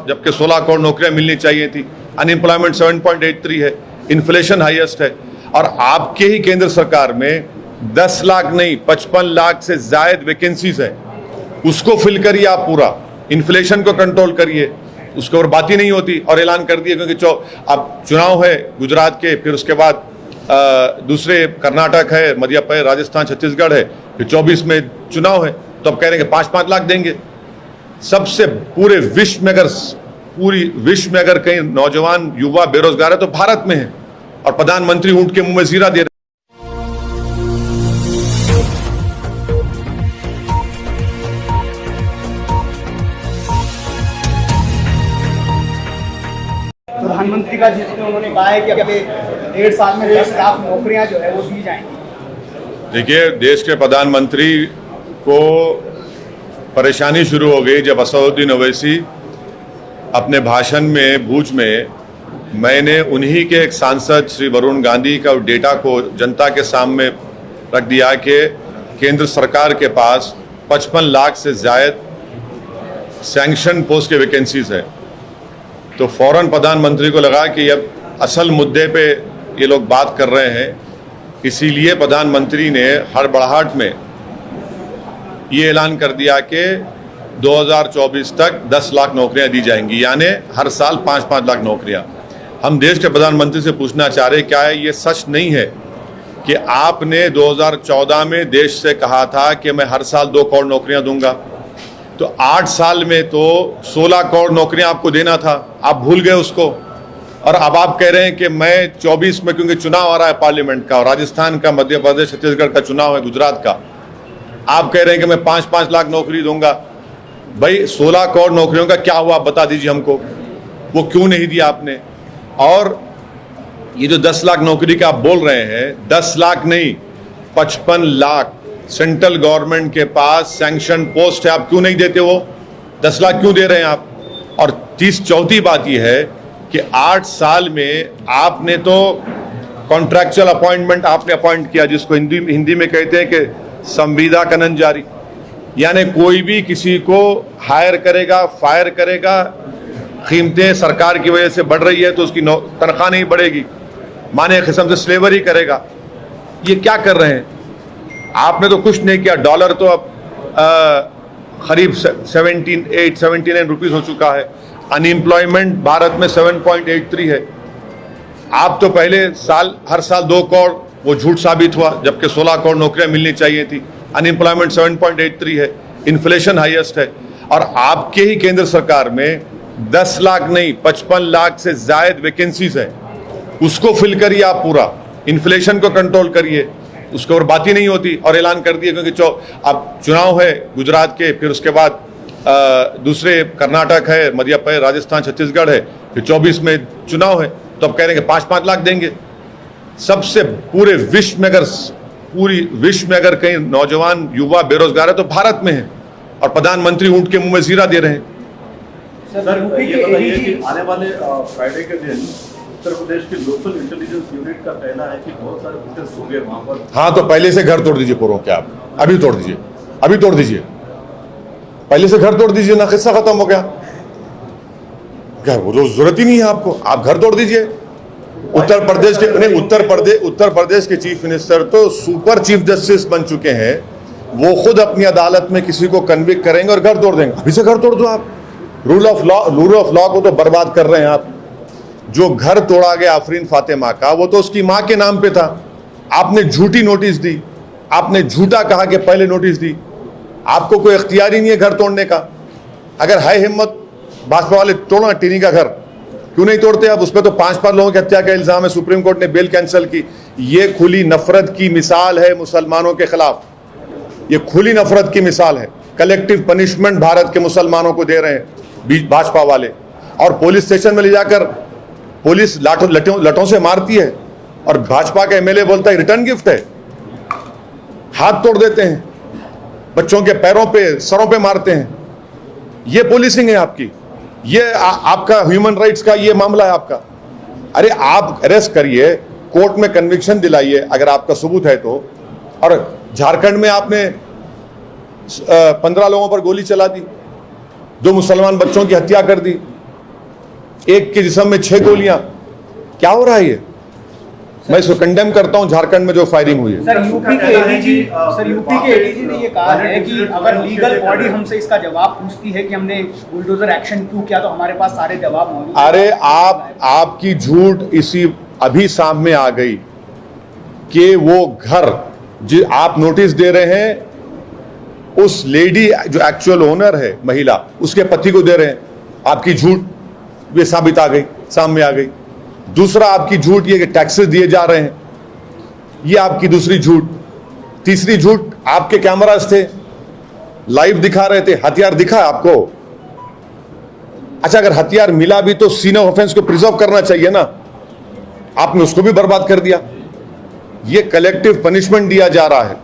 जबकि 16 करोड़ नौकरियां मिलनी चाहिए थी। अनएम्प्लॉयमेंट 7.83 है, इन्फ्लेशन हाईएस्ट है। और आपके ही केंद्र सरकार में 10 लाख नहीं 55 लाख से ज्यादा वैकेंसीज है। उसको फिल करिए आप पूरा, इन्फ्लेशन को कंट्रोल करिए, उसके ऊपर बात ही नहीं होती। और ऐलान कर दिए क्योंकि अब चुनाव है गुजरात के, फिर उसके बाद दूसरे कर्नाटक है, मध्य प्रदेश, राजस्थान, छत्तीसगढ़ है, फिर 24 में चुनाव है। तो अब कह रहे हैं कि 5-5 लाख देंगे। सबसे पूरे विश्व में अगर कहीं नौजवान युवा बेरोजगार है तो भारत में है, और प्रधानमंत्री ऊंट के मुंह में जीरा दे रहे। प्रधानमंत्री का जिसमें उन्होंने कहा है कि अभी 1.5 साल में 10 लाख नौकरियां जो है वो दी जाएंगी। देखिए, देश के प्रधानमंत्री को परेशानी शुरू हो गई जब असदुद्दीन ओवैसी अपने भाषण में भूज में, मैंने उन्हीं के एक सांसद श्री वरुण गांधी का डेटा को जनता के सामने रख दिया कि केंद्र सरकार के पास 55 लाख से ज्यादा सैंक्शन पोस्ट के वैकेंसीज है। तो फौरन प्रधानमंत्री को लगा कि अब असल मुद्दे पे ये लोग बात कर रहे हैं, इसीलिए प्रधानमंत्री ने हड़बड़ाहट में ये ऐलान कर दिया कि 2024 तक 10 लाख नौकरियां दी जाएंगी, यानी हर साल 5-5 लाख नौकरियां। हम देश के प्रधानमंत्री से पूछना चाह रहे, क्या है ये सच नहीं है कि आपने 2014 में देश से कहा था कि मैं हर साल 2 करोड़ नौकरियां दूंगा? तो 8 साल में तो 16 करोड़ नौकरियां आपको देना था, आप भूल गए उसको। और अब आप कह रहे हैं कि मैं 24 में, क्योंकि चुनाव आ रहा है पार्लियामेंट का, और राजस्थान का, मध्य प्रदेश, छत्तीसगढ़ का चुनाव है, गुजरात का, आप कह रहे हैं कि मैं 5-5 लाख नौकरी दूंगा। भाई 16 करोड़ नौकरियों का क्या हुआ, बता दीजिए हमको, वो क्यों नहीं दिया आपने? और ये जो 10 लाख नौकरी का आप बोल रहे हैं, 10 लाख नहीं 55 लाख सेंट्रल गवर्नमेंट के पास सैंक्शन पोस्ट है, आप क्यों नहीं देते? वो 10 लाख क्यों दे रहे हैं आप? और चौथी बात यह है कि 8 साल में आपने तो कॉन्ट्रैक्चुअल अपॉइंटमेंट आपने अपॉइंट किया, जिसको हिंदी में कहते हैं कि संविदा कनन जारी, यानी कोई भी किसी को हायर करेगा, फायर करेगा, कीमतें सरकार की वजह से बढ़ रही है तो उसकी तनख्वाह नहीं बढ़ेगी, माने एक किस्म से स्लेवरी करेगा। ये क्या कर रहे हैं? आपने तो कुछ नहीं किया। डॉलर तो अब करीब 79 रुपीज हो चुका है। अनएम्प्लॉयमेंट भारत में 7.83 है। आप तो पहले हर साल 2 करोड़, वो झूठ साबित हुआ, जबकि 16 करोड़ नौकरियां मिलनी चाहिए थी। अनएम्प्लॉयमेंट 7.83 है, इन्फ्लेशन हाईएस्ट है। और आपके ही केंद्र सरकार में 10 लाख नहीं 55 लाख से ज्यादा वैकेंसीज है। उसको फिल करिए आप पूरा, इन्फ्लेशन को कंट्रोल करिए, उसके ऊपर बात ही नहीं होती। और ऐलान कर दिए क्योंकि अब चुनाव है गुजरात के, फिर उसके बाद दूसरे कर्नाटक है, मध्य प्रदेश, राजस्थान, छत्तीसगढ़ है, फिर 24 में चुनाव है। तो अब कह रहे हैं कि 5-5 लाख देंगे। सबसे पूरे विश्व में अगर कहीं नौजवान युवा बेरोजगार है तो भारत में है, और प्रधानमंत्री ऊंट के मुंह में जीरा दे रहे हैं। सर, ये बताइए कि आने वाले फ्राइडे के दिन उत्तर प्रदेश के लोकल इंटेलिजेंस यूनिट का कहना है कि बहुत सारे प्रोटेस्ट होंगे वहां पर। हाँ, तो पहले से घर तोड़ दीजिए पूरों के, आप अभी तोड़ दीजिए, अभी तोड़ दीजिए, पहले से घर तोड़ दीजिए ना, किस्सा खत्म हो गया। क्या वो जरूरत ही नहीं है आपको, आप घर तोड़ दीजिए। उत्तर प्रदेश के चीफ मिनिस्टर तो सुपर चीफ जस्टिस बन चुके हैं, वो खुद अपनी अदालत में किसी को कन्विक्ट करेंगे और घर तोड़ देंगे। अभी से घर तोड़ दो आप। रूल ऑफ लॉ को तो बर्बाद कर रहे हैं आप। जो घर तोड़ा गया आफरीन फातिमा का, वो तो उसकी मां के नाम पे था। आपने झूठी नोटिस दी, आपने झूठा कहा कि पहले नोटिस दी। आपको कोई इख्तियार ही नहीं है घर तोड़ने का। अगर है हिम्मत, भाजपा वाले तोड़ना टिनी का घर, क्यों नहीं तोड़ते आप? उस पर तो 5 लोगों की हत्या का इल्जाम है, सुप्रीम कोर्ट ने बेल कैंसिल की। ये खुली नफरत की मिसाल है मुसलमानों के खिलाफ, ये खुली नफरत की मिसाल है। कलेक्टिव पनिशमेंट भारत के मुसलमानों को दे रहे हैं भाजपा वाले, और पुलिस स्टेशन में ले जाकर पुलिस लठों से मारती है, और भाजपा का एमएलए बोलता है रिटर्न गिफ्ट है। हाथ तोड़ देते हैं, बच्चों के पैरों पे, सरों पे मारते हैं। ये पुलिसिंग है आपकी, ये आपका ह्यूमन राइट्स का ये मामला है आपका। अरे आप अरेस्ट करिए, कोर्ट में कन्विक्शन दिलाइए अगर आपका सबूत है तो। और झारखंड में आपने 15 लोगों पर गोली चला दी, 2 मुसलमान बच्चों की हत्या कर दी। एक के जिस्म में 6 गोलियां, क्या हो रहा है ये? मैं इसको कंडेम करता हूं, झारखंड में जो फायरिंग हुई है। सर यूपी के एडीजी ने ये कहा है कि अगर लीगल बॉडी हमसे इसका जवाब पूछती है कि हमने बुलडोजर एक्शन क्यों किया, तो हमारे पास सारे जवाब मौजूद हैं। अरे आपकी झूठ इसी अभी सामने आ गई कि वो घर जो आप नोटिस दे रहे हैं उस लेडी जो एक्चुअल ओनर है महिला, उसके पति को दे रहे हैं। आपकी झूठ ये साबित आ गई, सामने आ गई। दूसरा आपकी झूठ ये कि टैक्सेस दिए जा रहे हैं, ये आपकी दूसरी झूठ। तीसरी झूठ, आपके कैमरास थे, लाइव दिखा रहे थे, हथियार दिखा आपको। अच्छा, अगर हथियार मिला भी तो सीन ऑफ ऑफेंस को प्रिजर्व करना चाहिए ना, आपने उसको भी बर्बाद कर दिया। ये कलेक्टिव पनिशमेंट दिया जा रहा है।